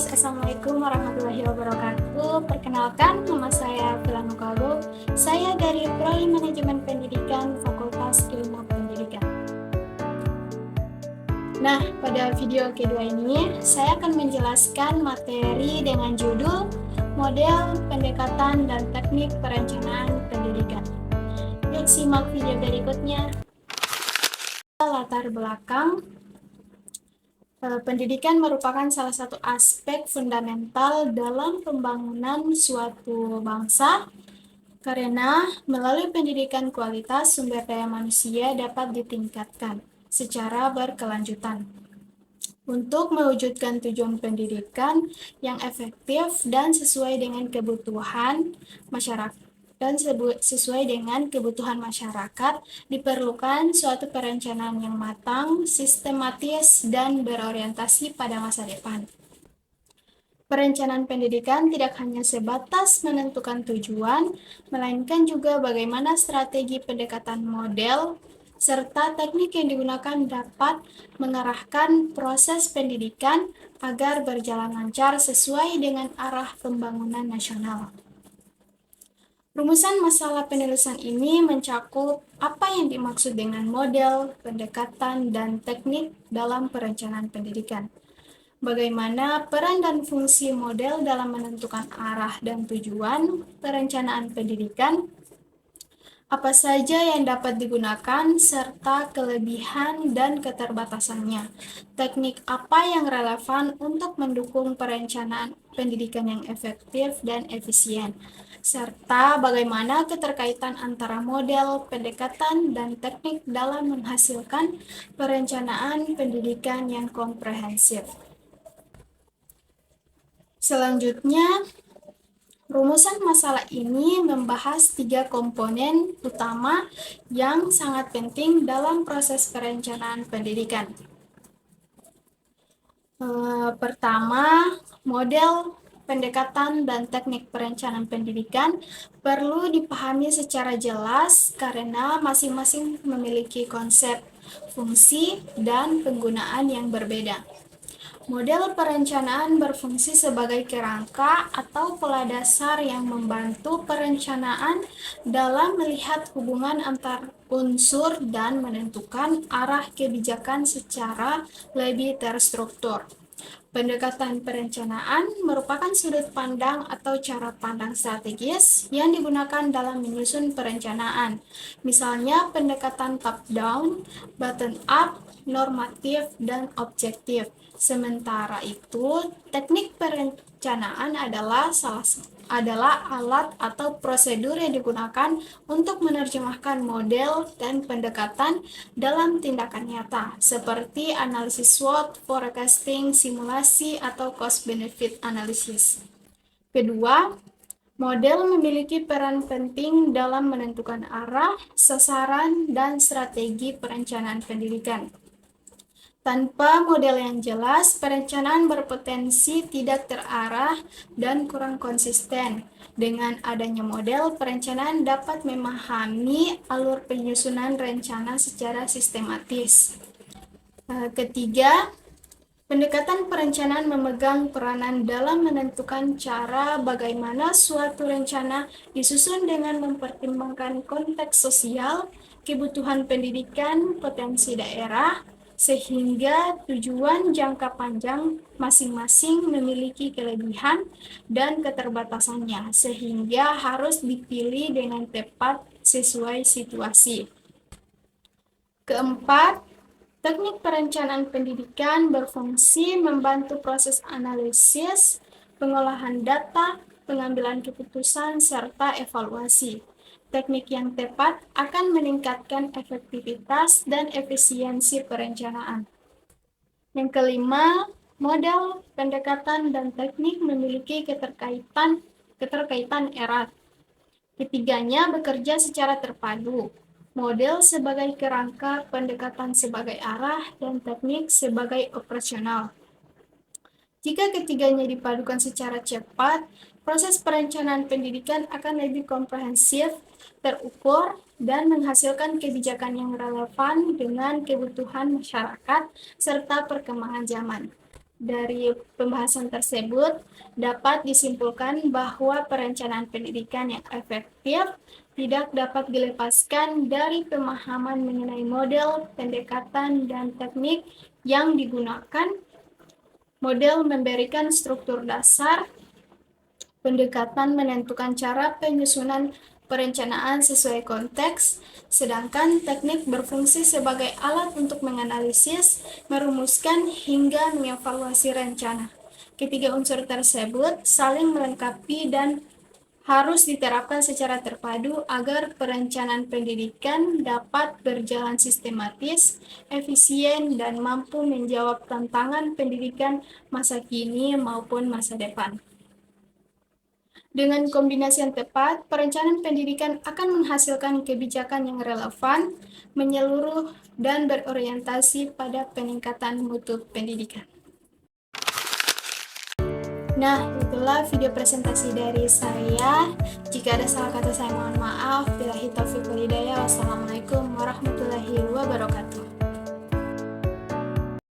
guys, Assalamualaikum warahmatullahi wabarakatuh. Perkenalkan, nama saya Filano Kalbo. Saya dari Prodi Manajemen Pendidikan Fakultas Ilmu Pendidikan. Nah, pada video kedua ini, saya akan menjelaskan materi dengan judul Model Pendekatan dan Teknik Perencanaan Pendidikan. Yuk simak video berikutnya. Latar belakang. Pendidikan merupakan salah satu aspek fundamental dalam pembangunan suatu bangsa, karena melalui pendidikan kualitas sumber daya manusia dapat ditingkatkan secara berkelanjutan. Untuk mewujudkan tujuan pendidikan yang efektif dan sesuai dengan kebutuhan masyarakat, diperlukan suatu perencanaan yang matang, sistematis, dan berorientasi pada masa depan. Perencanaan pendidikan tidak hanya sebatas menentukan tujuan, melainkan juga bagaimana strategi pendekatan model serta teknik yang digunakan dapat mengarahkan proses pendidikan agar berjalan lancar sesuai dengan arah pembangunan nasional. Rumusan masalah penulisan ini mencakup apa yang dimaksud dengan model, pendekatan, dan teknik dalam perencanaan pendidikan. Bagaimana peran dan fungsi model dalam menentukan arah dan tujuan perencanaan pendidikan, apa saja yang dapat digunakan, serta kelebihan dan keterbatasannya. Teknik apa yang relevan untuk mendukung perencanaan pendidikan yang efektif dan efisien, serta bagaimana keterkaitan antara model, pendekatan, dan teknik dalam menghasilkan perencanaan pendidikan yang komprehensif. Selanjutnya, rumusan masalah ini membahas 3 komponen utama yang sangat penting dalam proses perencanaan pendidikan. Pertama, model, pendekatan, dan teknik perencanaan pendidikan perlu dipahami secara jelas karena masing-masing memiliki konsep, fungsi, dan penggunaan yang berbeda. Model perencanaan berfungsi sebagai kerangka atau pola dasar yang membantu perencanaan dalam melihat hubungan antar unsur dan menentukan arah kebijakan secara lebih terstruktur. Pendekatan perencanaan merupakan sudut pandang atau cara pandang strategis yang digunakan dalam menyusun perencanaan. Misalnya pendekatan top-down, bottom-up, normatif, dan objektif. Sementara itu, teknik perencanaan adalah alat atau prosedur yang digunakan untuk menerjemahkan model dan pendekatan dalam tindakan nyata, seperti analisis SWOT, forecasting, simulasi, atau cost-benefit analysis. Kedua, model memiliki peran penting dalam menentukan arah, sasaran, dan strategi perencanaan pendidikan. Tanpa model yang jelas, perencanaan berpotensi tidak terarah dan kurang konsisten. Dengan adanya model, perencanaan dapat memahami alur penyusunan rencana secara sistematis. Ketiga, pendekatan perencanaan memegang peranan dalam menentukan cara bagaimana suatu rencana disusun dengan mempertimbangkan konteks sosial, kebutuhan pendidikan, potensi daerah, sehingga tujuan jangka panjang masing-masing memiliki kelebihan dan keterbatasannya, sehingga harus dipilih dengan tepat sesuai situasi. Keempat, teknik perencanaan pendidikan berfungsi membantu proses analisis, pengolahan data, pengambilan keputusan, serta evaluasi. Teknik yang tepat akan meningkatkan efektivitas dan efisiensi perencanaan. Yang kelima, model, pendekatan, dan teknik memiliki keterkaitan erat. Ketiganya bekerja secara terpadu. Model sebagai kerangka, pendekatan sebagai arah, dan teknik sebagai operasional. Jika ketiganya dipadukan secara cepat, proses perencanaan pendidikan akan lebih komprehensif, terukur, dan menghasilkan kebijakan yang relevan dengan kebutuhan masyarakat serta perkembangan zaman. Dari pembahasan tersebut, dapat disimpulkan bahwa perencanaan pendidikan yang efektif tidak dapat dilepaskan dari pemahaman mengenai model, pendekatan, dan teknik yang digunakan. Model memberikan struktur dasar, pendekatan menentukan cara penyusunan perencanaan sesuai konteks, sedangkan teknik berfungsi sebagai alat untuk menganalisis, merumuskan, hingga mengevaluasi rencana. Ketiga unsur tersebut saling melengkapi dan harus diterapkan secara terpadu agar perencanaan pendidikan dapat berjalan sistematis, efisien, dan mampu menjawab tantangan pendidikan masa kini maupun masa depan. Dengan kombinasi yang tepat, perencanaan pendidikan akan menghasilkan kebijakan yang relevan, menyeluruh, dan berorientasi pada peningkatan mutu pendidikan. Nah, itulah video presentasi dari saya. Jika ada salah kata saya mohon maaf. Billahi taufiq wal hidayah. Wassalamualaikum warahmatullahi wabarakatuh.